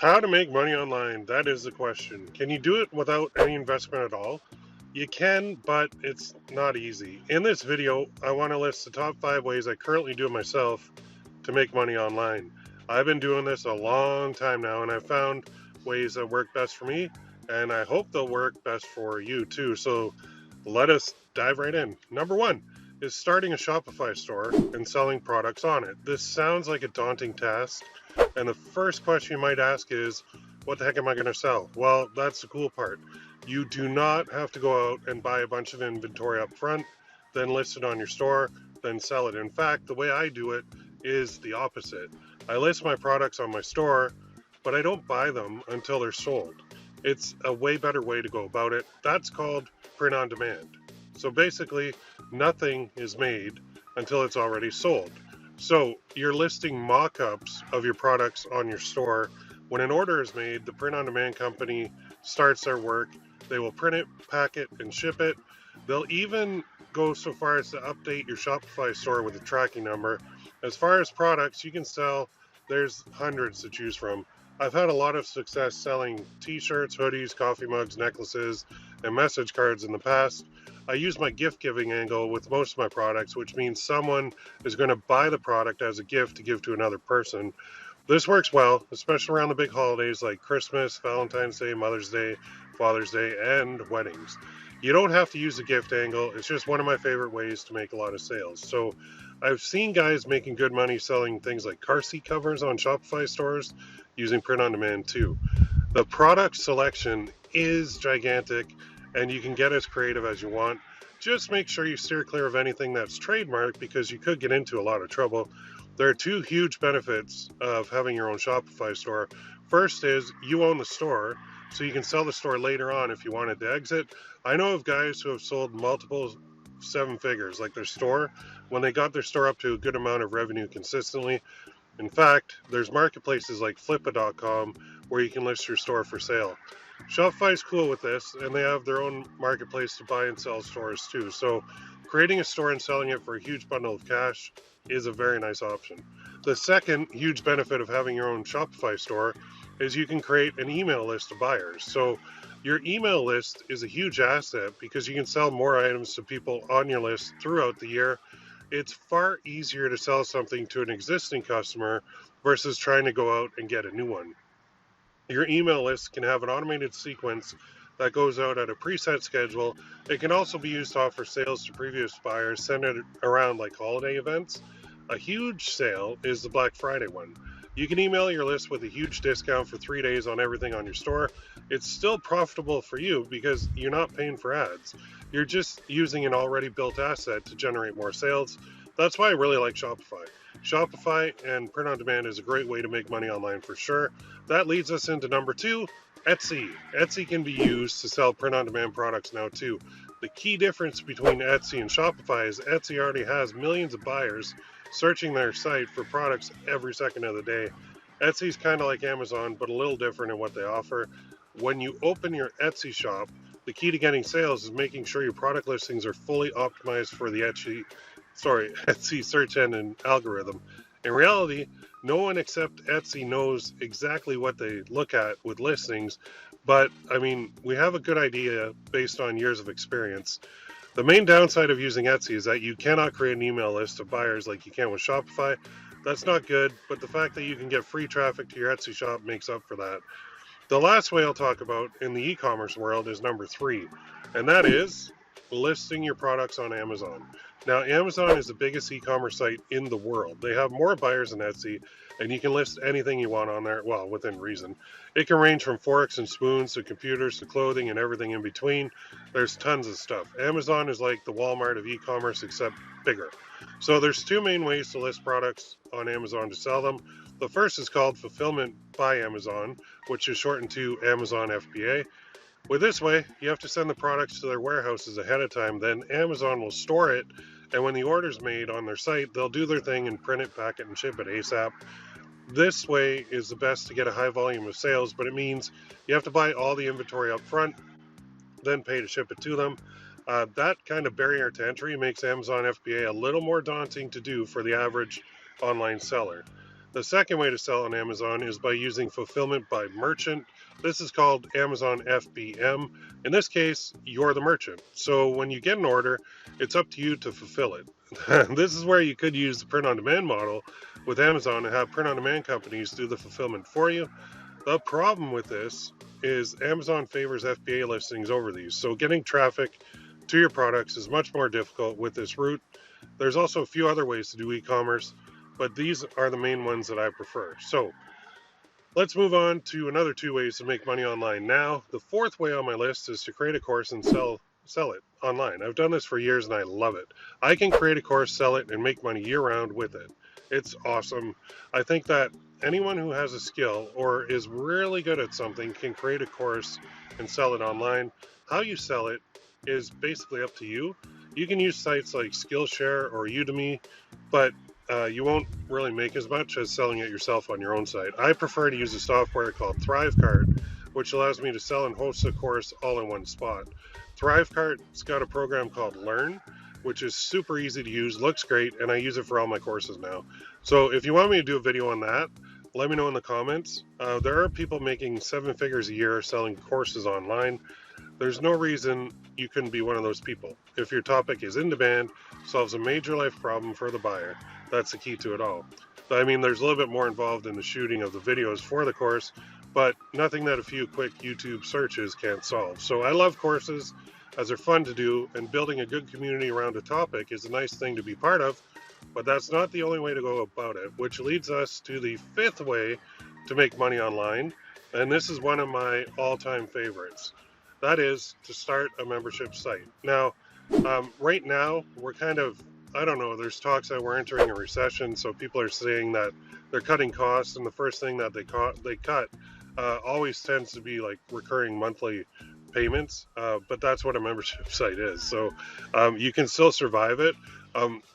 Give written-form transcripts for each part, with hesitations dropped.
How to make money online? That is the question. Can you do it without any investment at all? You can, but it's not easy. In this video, I want to list the top 5 ways I currently do it myself to make money online. I've been doing this a long time now, and I've found ways that work best for me, and I hope they'll work best for you too. So let us dive right in. Number one is starting a Shopify store and selling products on it. This sounds like a daunting task, and the first question you might ask is, what the heck am I going to sell? Well, that's the cool part. You do not have to go out and buy a bunch of inventory up front, then list it on your store, then sell it. In fact, the way I do it is the opposite. I list my products on my store, but I don't buy them until they're sold. It's a way better way to go about it. That's called print on demand. So basically, nothing is made until it's already sold. So you're listing mock ups of your products on your store. When an order is made, the print on demand company starts their work. They will print it, pack it, and ship it. They'll even go so far as to update your Shopify store with a tracking number. As far as products you can sell, there's hundreds to choose from. I've had a lot of success selling t-shirts, hoodies, coffee mugs, necklaces, and message cards in the past. I use my gift giving angle with most of my products, which means someone is going to buy the product as a gift to give to another person. This works well, especially around the big holidays like Christmas, Valentine's Day, Mother's Day, Father's Day, and weddings. You don't have to use the gift angle. It's just one of my favorite ways to make a lot of sales. So I've seen guys making good money selling things like car seat covers on Shopify stores using print on demand too. The product selection is gigantic and you can get as creative as you want. Just make sure you steer clear of anything that's trademarked because you could get into a lot of trouble. There are two huge benefits of having your own Shopify store. First is you own the store, so you can sell the store later on if you wanted to exit. I know of guys who have sold multiple seven figures, like their store, when they got their store up to a good amount of revenue consistently. In fact, there's marketplaces like flippa.com where you can list your store for sale. Shopify's cool with this, and they have their own marketplace to buy and sell stores too. So creating a store and selling it for a huge bundle of cash is a very nice option. The second huge benefit of having your own Shopify store is you can create an email list of buyers. So your email list is a huge asset because you can sell more items to people on your list throughout the year. It's far easier to sell something to an existing customer versus trying to go out and get a new one. Your email list can have an automated sequence that goes out at a preset schedule. It can also be used to offer sales to previous buyers centered around like holiday events. A huge sale is the Black Friday one. You can email your list with a huge discount for 3 days on everything on your store. It's still profitable for you because you're not paying for ads. You're just using an already built asset to generate more sales. That's why I really like Shopify. Shopify and print on demand is a great way to make money online for sure. That leads us into number two, Etsy. Etsy can be used to sell print on demand products now too. The key difference between Etsy and Shopify is Etsy already has millions of buyers searching their site for products every second of the day. Etsy's kind of like Amazon, but a little different in what they offer. When you open your Etsy shop, the key to getting sales is making sure your product listings are fully optimized for the Etsy search engine algorithm. In reality, no one except Etsy knows exactly what they look at with listings, but I mean, we have a good idea based on years of experience. The main downside of using Etsy is that you cannot create an email list of buyers like you can with Shopify. That's not good, but the fact that you can get free traffic to your Etsy shop makes up for that. The last way I'll talk about in the e-commerce world is number three, and that is listing your products on Amazon. Now, Amazon is the biggest e-commerce site in the world. They have more buyers than Etsy, and you can list anything you want on there, well, within reason. It can range from forks and spoons to computers to clothing and everything in between. There's tons of stuff. Amazon is like the Walmart of e-commerce, except bigger. So there's two main ways to list products on Amazon to sell them. The first is called Fulfillment by Amazon, which is shortened to Amazon FBA. With this way, you have to send the products to their warehouses ahead of time, then Amazon will store it, and when the order's made on their site, they'll do their thing and print it, pack it, and ship it ASAP. This way is the best to get a high volume of sales, but it means you have to buy all the inventory up front, then pay to ship it to them. That kind of barrier to entry makes Amazon FBA a little more daunting to do for the average online seller. The second way to sell on Amazon is by using fulfillment by merchant. This is called Amazon FBM. In this case, you're the merchant. So when you get an order, it's up to you to fulfill it. This is where you could use the print on demand model with Amazon and have print on demand companies do the fulfillment for you. The problem with this is Amazon favors FBA listings over these. So getting traffic to your products is much more difficult with this route. There's also a few other ways to do e-commerce, but these are the main ones that I prefer. So let's move on to another 2 ways to make money online now. The fourth way on my list is to create a course and sell it online. I've done this for years and I love it. I can create a course, sell it, and make money year-round with it. It's awesome. I think that anyone who has a skill or is really good at something can create a course and sell it online. How you sell it is basically up to you. You can use sites like Skillshare or Udemy, but you won't really make as much as selling it yourself on your own site. I prefer to use a software called ThriveCart, which allows me to sell and host a course all in one spot. ThriveCart's got a program called Learn, which is super easy to use, looks great, and I use it for all my courses now. So if you want me to do a video on that, let me know in the comments. There are people making 7 figures a year selling courses online. There's no reason you couldn't be one of those people. If your topic is in demand, solves a major life problem for the buyer, that's the key to it all. I mean, there's a little bit more involved in the shooting of the videos for the course, but nothing that a few quick YouTube searches can't solve. So I love courses as they're fun to do, and building a good community around a topic is a nice thing to be part of, but that's not the only way to go about it, which leads us to the 5th way to make money online, and this is one of my all-time favorites. That is to start a membership site. Now, right now, we're kind of, I don't know, there's talks that we're entering a recession, so people are saying that they're cutting costs, and the first thing that they cut always tends to be like recurring monthly payments, but that's what a membership site is. So you can still survive it.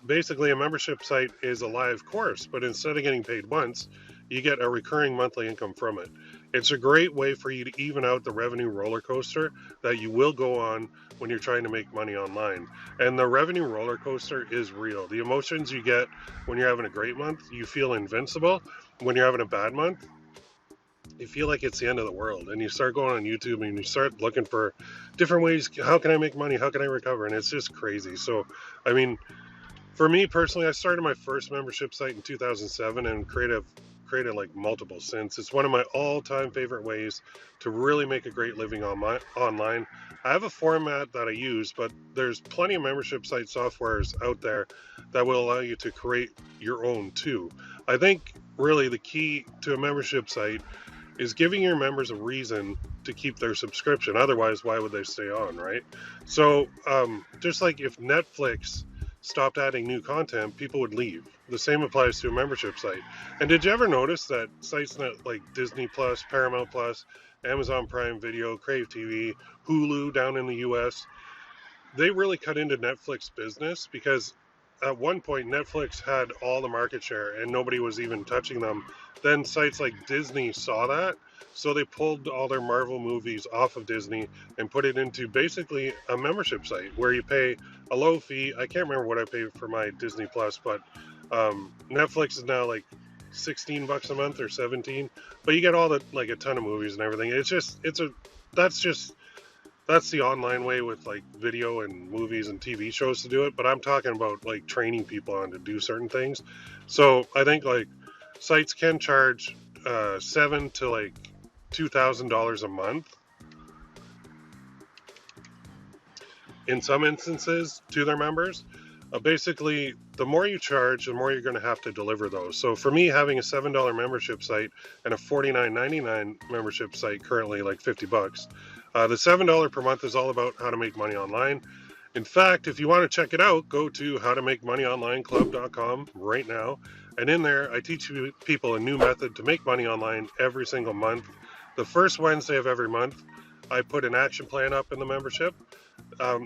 Basically, a membership site is a live course, but instead of getting paid once, you get a recurring monthly income from it. It's a great way for you to even out the revenue roller coaster that you will go on when you're trying to make money online. And the revenue roller coaster is real. The emotions you get when you're having a great month, you feel invincible. When you're having a bad month, you feel like it's the end of the world, and you start going on YouTube and you start looking for different ways. How can I make money? How can I recover? And it's just crazy. So, I mean, for me personally, I started my first membership site in 2007 and created like multiple since. It's one of my all-time favorite ways to really make a great living online. I have a format that I use, but there's plenty of membership site softwares out there that will allow you to create your own too. I think really the key to a membership site is giving your members a reason to keep their subscription. Otherwise, why would they stay on, right? So just like if Netflix stopped adding new content, people would leave. The same applies to a membership site. And did you ever notice that sites like Disney Plus, Paramount Plus, Amazon Prime Video, Crave TV, Hulu down in the US, they really cut into Netflix business because at one point Netflix had all the market share and nobody was even touching them. Then sites like Disney saw that, so they pulled all their Marvel movies off of Disney and put it into basically a membership site where you pay a low fee. I can't remember what I pay for my Disney Plus, but Netflix is now like $16 a month or 17, but you get all the, like, a ton of movies and everything. That's the online way with like video and movies and TV shows to do it, but I'm talking about like training people on to do certain things. So I think like sites can charge $7,000 to like $2,000 a month in some instances to their members. Basically, the more you charge, the more you're going to have to deliver those. So for me, having a $7 membership site and a $49.99 membership site, currently like $50, the $7 per month is all about how to make money online. In fact, if you want to check it out, go to howtomakemoneyonlineclub.com right now. And in there, I teach people a new method to make money online every single month. The first Wednesday of every month, I put an action plan up in the membership.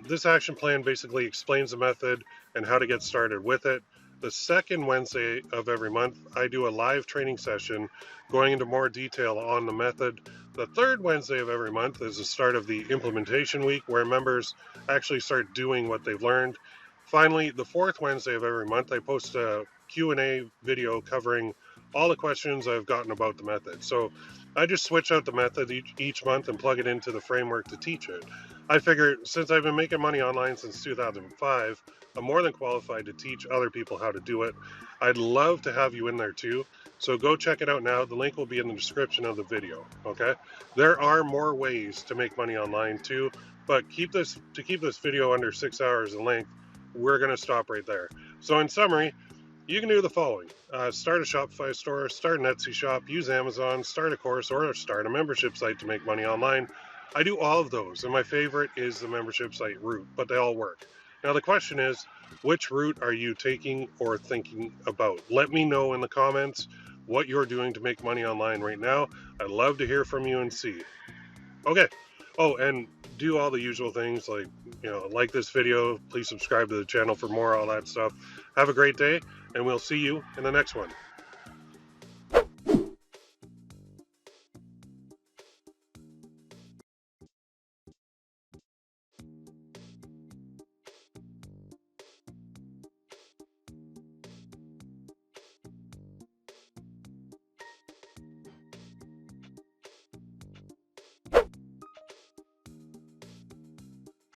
This action plan basically explains the method and how to get started with it. The second Wednesday of every month, I do a live training session going into more detail on the method. The third Wednesday of every month is the start of the implementation week, where members actually start doing what they've learned. Finally, the fourth Wednesday of every month, I post a Q&A video covering all the questions I've gotten about the method. So I just switch out the method each month and plug it into the framework to teach it. I figure since I've been making money online since 2005, I'm more than qualified to teach other people how to do it. I'd love to have you in there too. So go check it out now. The link will be in the description of the video. Okay. There are more ways to make money online too, but keep this video under 6 hours in length. We're going to stop right there. So in summary, you can do the following. Start a Shopify store, start an Etsy shop, use Amazon, start a course, or start a membership site to make money online. I do all of those, and my favorite is the membership site route, but they all work. Now the question is, which route are you taking or thinking about? Let me know in the comments what you're doing to make money online right now. I'd love to hear from you and see. Okay. Oh, and do all the usual things like this video, please subscribe to the channel for more, all that stuff. Have a great day, and we'll see you in the next one.